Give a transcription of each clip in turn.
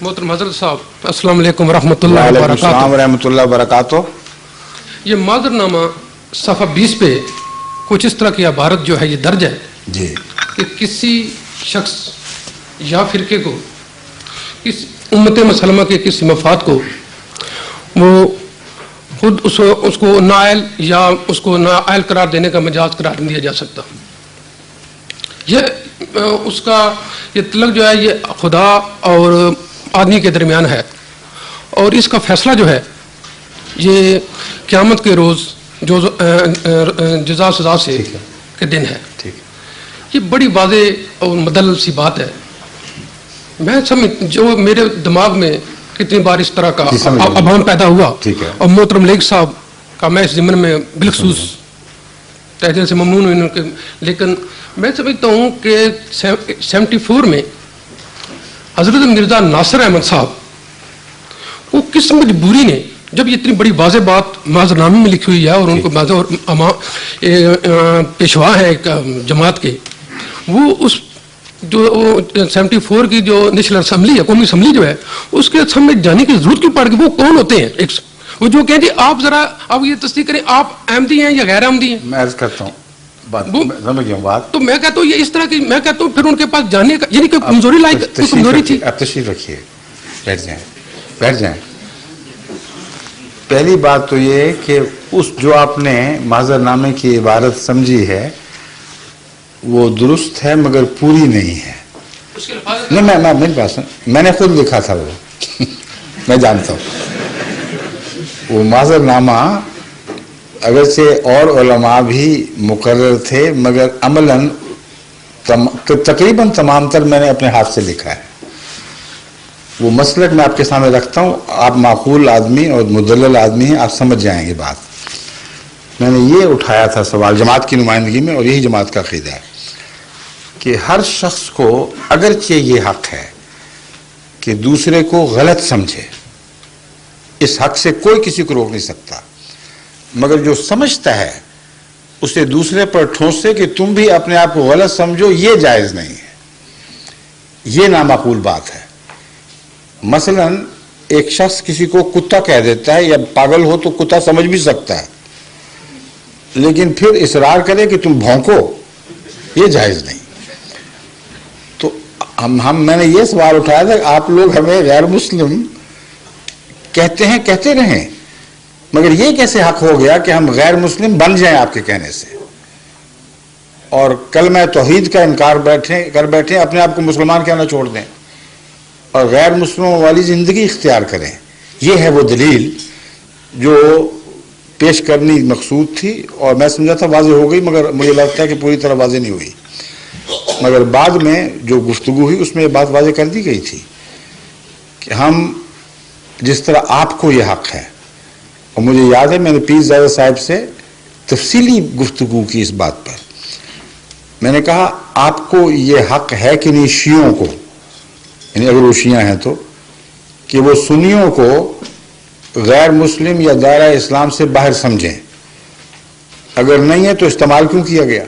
محترم حضرت صاحب السلام علیکم ورحمۃ اللہ وعلیکم وبرکاتہ. السلام ورحمۃ اللہ وبرکاتہ. یہ معذر نامہ صفحہ 20 پہ کچھ اس طرح کی عبارت جو ہے یہ درج ہے جی کہ کسی شخص یا فرقے کو کس امت مسلمہ کے کسی مفاد کو وہ خود اس کو نائل یا اس کو نائل قرار دینے کا مجاز قرار نہیں دیا جا سکتا. یہ اس کا یہ تعلق جو ہے یہ خدا اور آدمی کے درمیان ہے اور اس کا فیصلہ جو ہے یہ قیامت کے روز جو جزا سزا سے کے دن ہے. یہ بڑی واضح اور مدلل سی بات ہے. میں جو میرے دماغ میں کتنی بار اس طرح کا ابہام پیدا ہوا اور محترم لیگ صاحب کا میں اس ضمن میں بالخصوص تہ دل سے ممنون ہوں ان کے. لیکن میں سمجھتا ہوں کہ 74 میں حضرت مرزا ناصر احمد صاحب وہ کس مجبوری نے جب یہ اتنی بڑی واضح بات معذر نامے میں لکھی ہوئی ہے اور ان کو واضح پیشوا ہے ایک جماعت کے وہ اس جو 74 کی جو نیشنل اسمبلی ہے قومی اسمبلی جو ہے اس کے سامنے جانے کی ضرورت کیوں پڑ گئی. وہ کون ہوتے ہیں؟ وہ جو کہیں جی آپ ذرا اب یہ تصدیق کریں آپ احمدی ہیں یا غیر احمدی ہیں. میں عرض کرتا ہوں بات سمجھ گیا بات. تو میں کہتا ہوں یہ اس طرح کی میں کہتا ہوں پھر ان کے پاس جانے کا یعنی کہ کمزوری لائق کمزوری تھی. آپ تشریف رکھیے بیٹھ جائیں. پہلی بات تو یہ کہ اس جو آپ نے معذر نامے کی عبارت سمجھی ہے وہ درست ہے مگر پوری نہیں ہے. نہیں میری بات میں نے خود لکھا تھا وہ میں جانتا ہوں وہ معذر نامہ اگرچہ اور علماء بھی مقرر تھے مگر عملاً تقریباً تمام تر میں نے اپنے ہاتھ سے لکھا ہے. وہ مسلک میں آپ کے سامنے رکھتا ہوں. آپ معقول آدمی اور مدلل آدمی ہیں, آپ سمجھ جائیں گے بات. میں نے یہ اٹھایا تھا سوال جماعت کی نمائندگی میں اور یہی جماعت کا عقیدہ ہے کہ ہر شخص کو اگرچہ یہ حق ہے کہ دوسرے کو غلط سمجھے, اس حق سے کوئی کسی کو روک نہیں سکتا, مگر جو سمجھتا ہے اسے دوسرے پر ٹھونسے کہ تم بھی اپنے آپ کو غلط سمجھو, یہ جائز نہیں ہے, یہ نامعقول بات ہے. مثلا ایک شخص کسی کو کتا کہہ دیتا ہے یا پاگل ہو تو کتا سمجھ بھی سکتا ہے, لیکن پھر اصرار کرے کہ تم بھونکو, یہ جائز نہیں. تو میں نے یہ سوال اٹھایا تھا کہ آپ لوگ ہمیں غیر مسلم کہتے ہیں, کہتے رہیں, مگر یہ کیسے حق ہو گیا کہ ہم غیر مسلم بن جائیں آپ کے کہنے سے, اور کلمہ توحید کا انکار کر بیٹھیں, اپنے آپ کو مسلمان کہنا چھوڑ دیں اور غیر مسلموں والی زندگی اختیار کریں. یہ ہے وہ دلیل جو پیش کرنی مقصود تھی اور میں سمجھا تھا واضح ہو گئی, مگر مجھے لگتا ہے کہ پوری طرح واضح نہیں ہوئی. مگر بعد میں جو گفتگو ہوئی اس میں یہ بات واضح کر دی گئی تھی کہ ہم جس طرح آپ کو یہ حق ہے, اور مجھے یاد ہے میں نے پیر زادہ صاحب سے تفصیلی گفتگو کی اس بات پر. میں نے کہا آپ کو یہ حق ہے کہ نہیں شیعوں کو, یعنی اگر وہ شیعہ ہیں تو, کہ وہ سنیوں کو غیر مسلم یا دائرہ اسلام سے باہر سمجھیں, اگر نہیں ہے تو استعمال کیوں کیا گیا.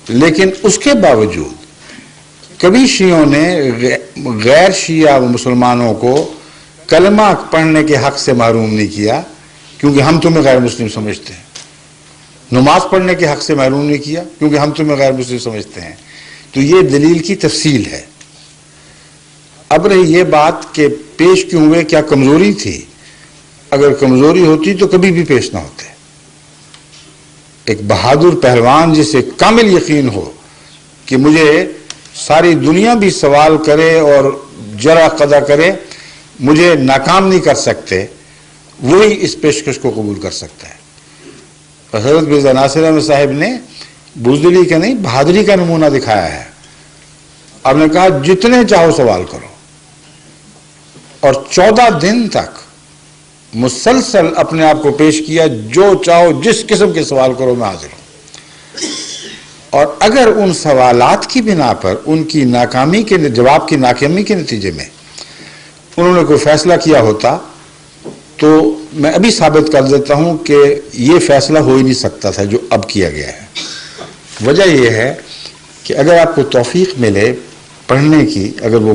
لیکن اس کے باوجود کبھی شیعوں نے غیر شیعہ مسلمانوں کو کلمہ پڑھنے کے حق سے محروم نہیں کیا کیونکہ ہم تمہیں غیر مسلم سمجھتے ہیں, نماز پڑھنے کے حق سے محروم نہیں کیا کیونکہ ہم تمہیں غیر مسلم سمجھتے ہیں. تو یہ دلیل کی تفصیل ہے. اب رہی یہ بات کہ پیش کیوں ہوئے, کیا کمزوری تھی؟ اگر کمزوری ہوتی تو کبھی بھی پیش نہ ہوتے. ایک بہادر پہلوان جسے کامل یقین ہو کہ مجھے ساری دنیا بھی سوال کرے اور جرح قضا کرے, مجھے ناکام نہیں کر سکتے, وہی اس پیشکش کو قبول کر سکتا ہے. حضرت مرزا ناصر احمد صاحب نے بزدلی کا نہیں بہادری کا نمونہ دکھایا ہے. آپ نے کہا جتنے چاہو سوال کرو, اور 14 دن تک مسلسل اپنے آپ کو پیش کیا, جو چاہو جس قسم کے سوال کرو میں حاضر ہوں. اور اگر ان سوالات کی بنا پر ان کی ناکامی کے جواب کی ناکامی کے نتیجے میں انہوں نے کوئی فیصلہ کیا ہوتا تو میں ابھی ثابت کر دیتا ہوں کہ یہ فیصلہ ہو ہی نہیں سکتا تھا جو اب کیا گیا ہے. وجہ یہ ہے کہ اگر آپ کو توفیق ملے پڑھنے کی, اگر وہ